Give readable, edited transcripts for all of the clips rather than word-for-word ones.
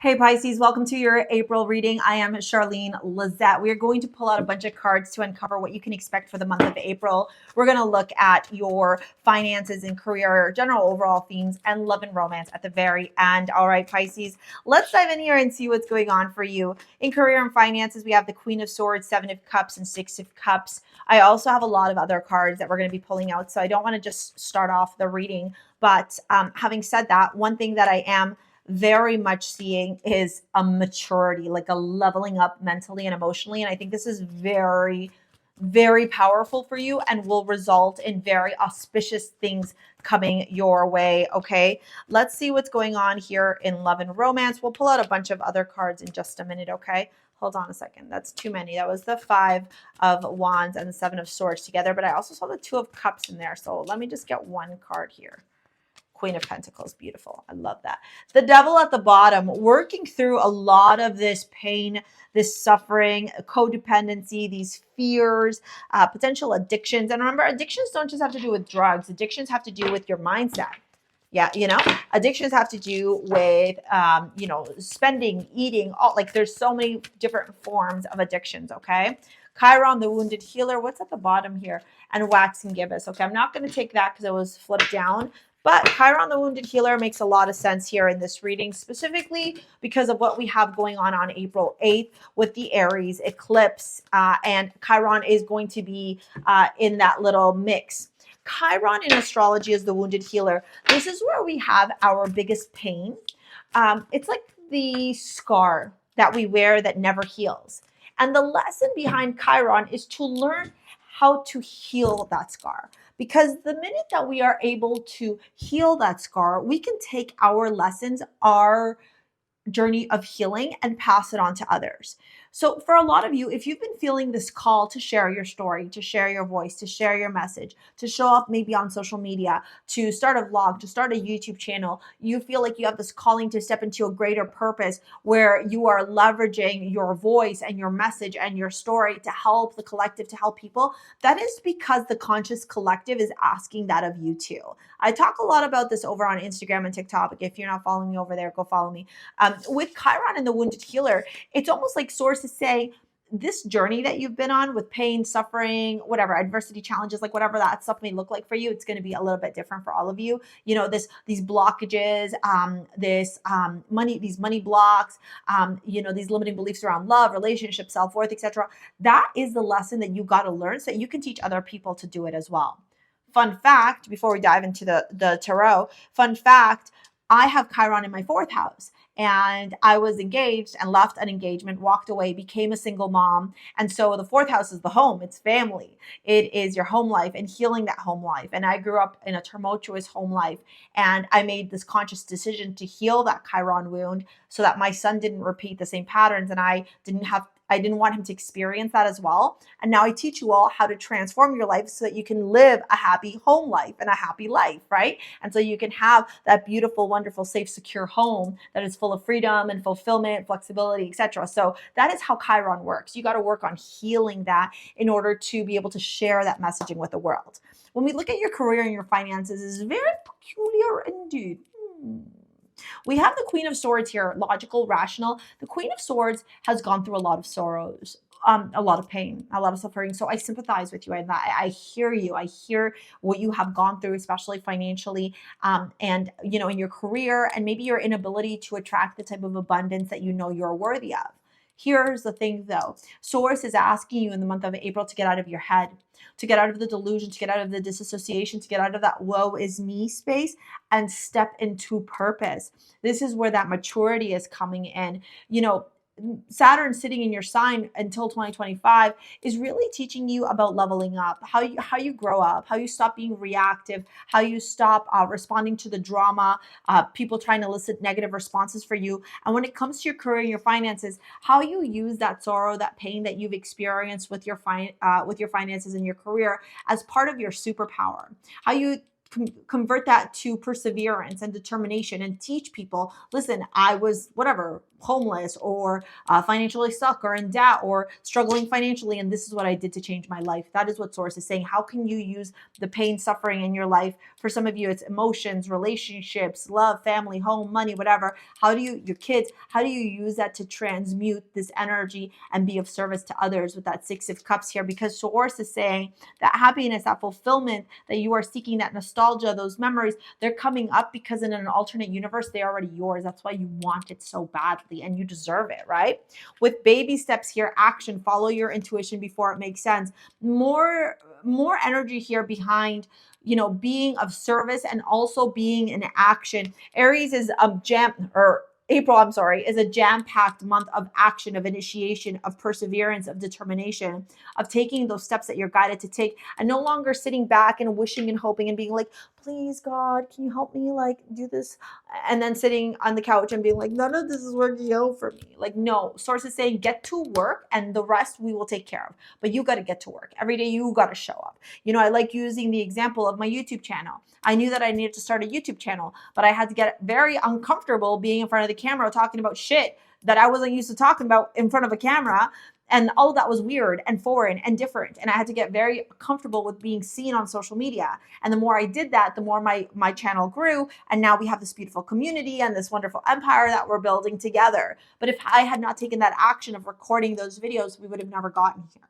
Hey Pisces, welcome to your April reading. I am Charlene Lizette. We are going to pull out a bunch of cards to uncover what you can expect for the month of April. We're going to look at your finances and career, general overall themes, and love and romance at the very end. All right, Pisces, let's dive in here and see what's going on for you. In career and finances, we have the Queen of Swords, Seven of Cups, and Six of Cups. I also have a lot of other cards that we're going to be pulling out, so I don't want to just start off the reading. But having said that, one thing that I am very much seeing is a maturity, like a leveling up mentally and emotionally. And I think this is very, very powerful for you and will result in very auspicious things coming your way. Okay, let's see what's going on here in love and romance. We'll pull out a bunch of other cards in just a minute. Okay, hold on a second. That's too many. That was the Five of Wands and the Seven of Swords together, but I also saw the Two of Cups in there. So let me just get one card here. Queen of Pentacles, beautiful. I love that. The Devil at the bottom, working through a lot of this pain, this suffering, codependency, these fears, potential addictions. And remember, addictions don't just have to do with drugs. Addictions have to do with your mindset. Yeah, addictions have to do with, spending, eating, all, like there's so many different forms of addictions, okay? Chiron, the wounded healer. What's at the bottom here? And wax and gibbous. Okay, I'm not going to take that because it was flipped down. But Chiron, the wounded healer, makes a lot of sense here in this reading, specifically because of what we have going on April 8th with the Aries eclipse. And Chiron is going to be in that little mix. Chiron in astrology is the wounded healer. This is where we have our biggest pain. It's like the scar that we wear that never heals. And the lesson behind Chiron is to learn how to heal that scar. Because the minute that we are able to heal that scar, we can take our lessons, our journey of healing, and pass it on to others. So for a lot of you, if you've been feeling this call to share your story, to share your voice, to share your message, to show up maybe on social media, to start a vlog, to start a YouTube channel, you feel like you have this calling to step into a greater purpose where you are leveraging your voice and your message and your story to help the collective, to help people, that is because the conscious collective is asking that of you too. I talk a lot about this over on Instagram and TikTok. If you're not following me over there, go follow me. With Chiron and the wounded healer, it's almost like sources say, this journey that you've been on with pain, suffering, whatever, adversity, challenges, like whatever that stuff may look like for you, it's going to be a little bit different for all of you. These blockages, these money blocks, these limiting beliefs around love, relationships, self-worth, etc. That is the lesson that you got to learn so that you can teach other people to do it as well. Fun fact, before we dive into the tarot, fun fact, I have Chiron in my 4th house. And I was engaged and left an engagement, walked away, became a single mom. And so the 4th house is the home. It's family. It is your home life and healing that home life. And I grew up in a tumultuous home life. And I made this conscious decision to heal that Chiron wound so that my son didn't repeat the same patterns. And I didn't want him to experience that as well. And now I teach you all how to transform your life so that you can live a happy home life and a happy life, right? And so you can have that beautiful, wonderful, safe, secure home that is full of freedom and fulfillment, flexibility, etc. So that is how Chiron works. You got to work on healing that in order to be able to share that messaging with the world. When we look at your career and your finances, it's very peculiar indeed. We have the Queen of Swords here, logical, rational. The Queen of Swords has gone through a lot of sorrows, a lot of pain, a lot of suffering. So I sympathize with you and I hear you. I hear what you have gone through, especially financially, and in your career, and maybe your inability to attract the type of abundance that you know you're worthy of. Here's the thing though. Source is asking you in the month of April to get out of your head, to get out of the delusion, to get out of the disassociation, to get out of that woe is me space and step into purpose. This is where that maturity is coming in. Saturn sitting in your sign until 2025 is really teaching you about leveling up, how you grow up, how you stop being reactive, how you stop responding to the drama, people trying to elicit negative responses for you. And when it comes to your career and your finances, how you use that sorrow, that pain that you've experienced with your finances and your career as part of your superpower. How you convert that to perseverance and determination and teach people, listen, I was whatever, homeless or financially stuck or in debt or struggling financially, and this is what I did to change my life. That is what Source is saying. How can you use the pain, suffering in your life? For some of you, it's emotions, relationships, love, family, home, money, whatever. How do you, your kids, how do you use that to transmute this energy and be of service to others with that Six of Cups here? Because Source is saying that happiness, that fulfillment that you are seeking, that nostalgia, those memories, they're coming up because in an alternate universe, they're already yours. That's why you want it so badly and you deserve it, right? With baby steps here, action, follow your intuition before it makes sense. More energy here behind, you know, being of service and also being in action. Aries is April, I'm sorry, is a jam-packed month of action, of initiation, of perseverance, of determination, of taking those steps that you're guided to take, and no longer sitting back and wishing and hoping and being like, please God, can you help me like do this? And then sitting on the couch and being like, none of this is working out for me. Like, no, Source is saying get to work and the rest we will take care of. But you got to get to work. Every day you got to show up. You know, I like using the example of my YouTube channel. I knew that I needed to start a YouTube channel, but I had to get very uncomfortable being in front of the camera talking about shit that I wasn't used to talking about in front of a camera. And all of that was weird and foreign and different. And I had to get very comfortable with being seen on social media. And the more I did that, the more my channel grew. And now we have this beautiful community and this wonderful empire that we're building together. But if I had not taken that action of recording those videos, we would have never gotten here.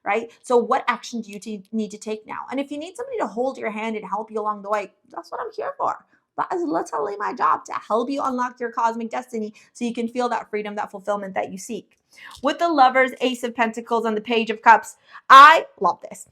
Right? So what action do you need to take now? And if you need somebody to hold your hand and help you along the way, that's what I'm here for. That is literally my job, to help you unlock your cosmic destiny so you can feel that freedom, that fulfillment that you seek. With the Lovers, Ace of Pentacles, and the Page of Cups, I love this.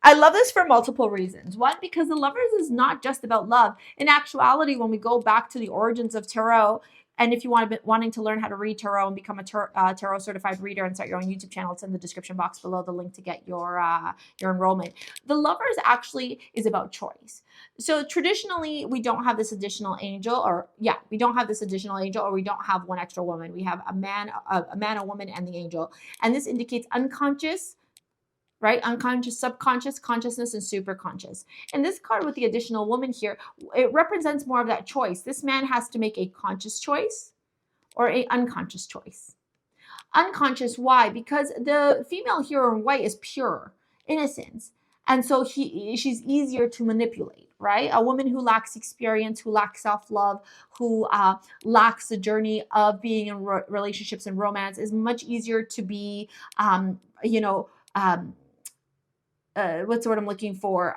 I love this for multiple reasons. One, because the Lovers is not just about love. In actuality, when we go back to the origins of tarot, and if you wanting to learn how to read tarot and become a tarot certified reader and start your own YouTube channel, it's in the description box below, the link to get your enrollment. The Lovers actually is about choice. So traditionally, we don't have this additional angel, or we don't have this additional angel, or we don't have one extra woman. We have a man, a woman, and the angel. And this indicates unconscious, right? Unconscious, subconscious, consciousness, and superconscious. And this card with the additional woman here, it represents more of that choice. This man has to make a conscious choice or an unconscious choice. Unconscious, why? Because the female here in white is pure innocence. And so she's easier to manipulate, right? A woman who lacks experience, who lacks self-love, who lacks the journey of being in relationships and romance is much easier to be, what's the word I'm looking for?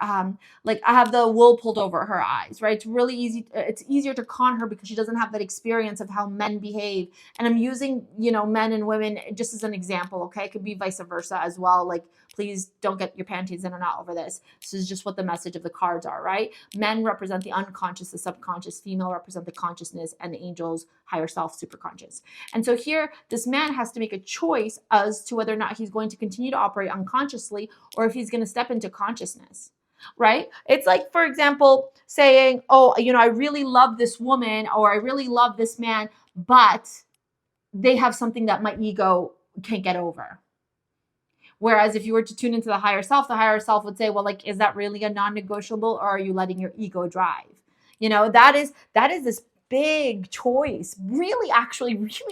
Like I have the wool pulled over her eyes, right? It's really easy. It's easier to con her because she doesn't have that experience of how men behave. And I'm using, men and women just as an example. Okay. It could be vice versa as well. Like, please don't get your panties in or not over this. This is just what the message of the cards are, right? Men represent the unconscious, the subconscious. Female represent the consciousness, and the angel's higher self, superconscious. And so here, this man has to make a choice as to whether or not he's going to continue to operate unconsciously or if he's going to step into consciousness, right? It's like, for example, saying, oh, I really love this woman or I really love this man, but they have something that my ego can't get over. Whereas if you were to tune into the higher self would say, well, like, is that really a non-negotiable, or are you letting your ego drive? That is this big choice, really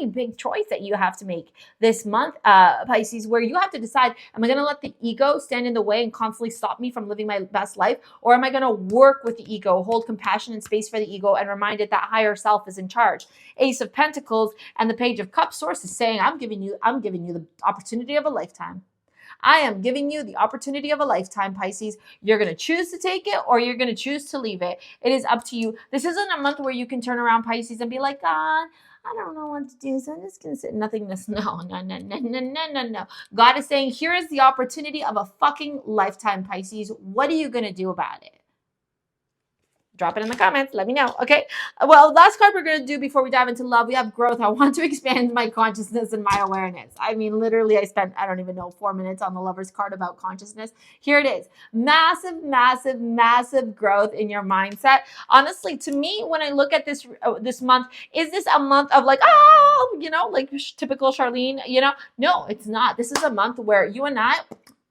big choice that you have to make this month, Pisces, where you have to decide, am I going to let the ego stand in the way and constantly stop me from living my best life? Or am I going to work with the ego, hold compassion and space for the ego, and remind it that higher self is in charge? Ace of Pentacles and the Page of Cups, Source is saying, I'm giving you the opportunity of a lifetime. I am giving you the opportunity of a lifetime, Pisces. You're going to choose to take it or you're going to choose to leave it. It is up to you. This isn't a month where you can turn around, Pisces, and be like, God, I don't know what to do, so I'm just going to sit in nothingness. No. God is saying, here is the opportunity of a fucking lifetime, Pisces. What are you going to do about it? Drop it in the comments. Let me know. Okay. Well, last card we're going to do before we dive into love, we have growth. I want to expand my consciousness and my awareness. I mean, literally, I spent, 4 minutes on the Lover's card about consciousness. Here it is. Massive, massive, massive growth in your mindset. Honestly, to me, when I look at this month, is this a month of like, like typical Charlene, No, it's not. This is a month where you and I,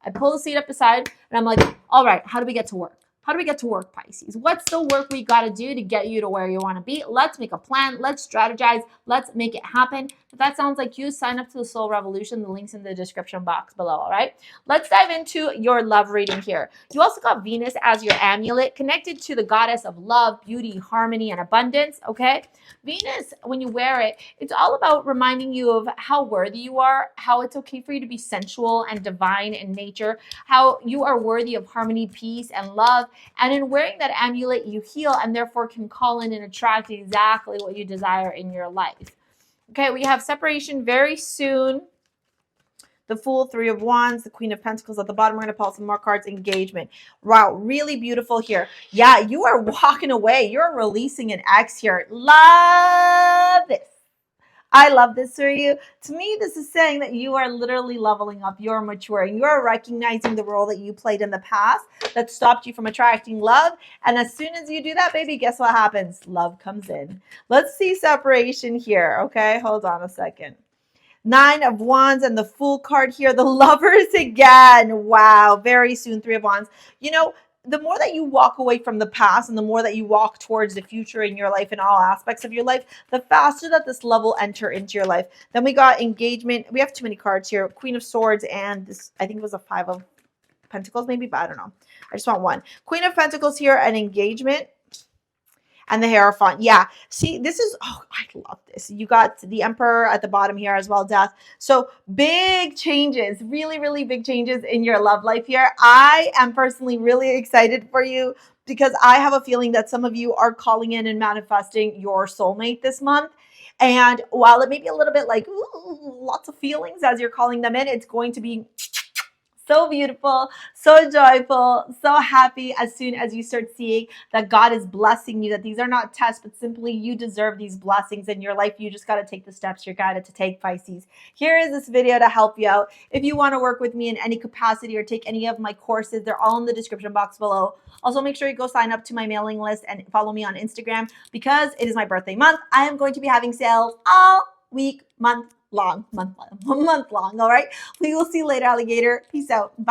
I pull the seat up aside and I'm like, all right, how do we get to work? How do we get to work, Pisces? What's the work we got to do to get you to where you want to be? Let's make a plan. Let's strategize. Let's make it happen. If that sounds like you, sign up to the Soul Revolution. The link's in the description box below, all right? Let's dive into your love reading here. You also got Venus as your amulet, connected to the goddess of love, beauty, harmony, and abundance, okay? Venus, when you wear it, it's all about reminding you of how worthy you are, how it's okay for you to be sensual and divine in nature, how you are worthy of harmony, peace, and love. And in wearing that amulet, you heal and therefore can call in and attract exactly what you desire in your life. Okay, we have separation very soon. The Fool, Three of Wands, the Queen of Pentacles at the bottom. We're going to pull some more cards. Engagement. Wow, really beautiful here. Yeah, you are walking away. You're releasing an ex here. Love this. I love this for you. To me, this is saying that you are literally leveling up. You're maturing. You're recognizing the role that you played in the past that stopped you from attracting love. And as soon as you do that, baby, guess what happens? Love comes in. Let's see separation here. Okay, hold on a second. Nine of Wands and the Fool card here. The Lovers again. Wow, very soon. Three of Wands. You know, the more that you walk away from the past and the more that you walk towards the future in your life, in all aspects of your life, the faster that this love will enter into your life. Then we got engagement. We have too many cards here. Queen of Swords and this, I think it was a Five of Pentacles maybe, but I don't know. I just want one. Queen of Pentacles here and engagement. And the Hierophant. Yeah. See, this is, oh, I love this. You got the Emperor at the bottom here as well, Death. So big changes, really, really big changes in your love life here. I am personally really excited for you because I have a feeling that some of you are calling in and manifesting your soulmate this month. And while it may be a little bit like, ooh, lots of feelings as you're calling them in, it's going to be so beautiful, so joyful, so happy as soon as you start seeing that God is blessing you, that these are not tests, but simply you deserve these blessings in your life. You just got to take the steps you're guided to take, Pisces. Here is this video to help you out. If you want to work with me in any capacity or take any of my courses, they're all in the description box below. Also, make sure you go sign up to my mailing list and follow me on Instagram because it is my birthday month. I am going to be having sales all week, month long. All right. We will see you later, alligator. Peace out. Bye.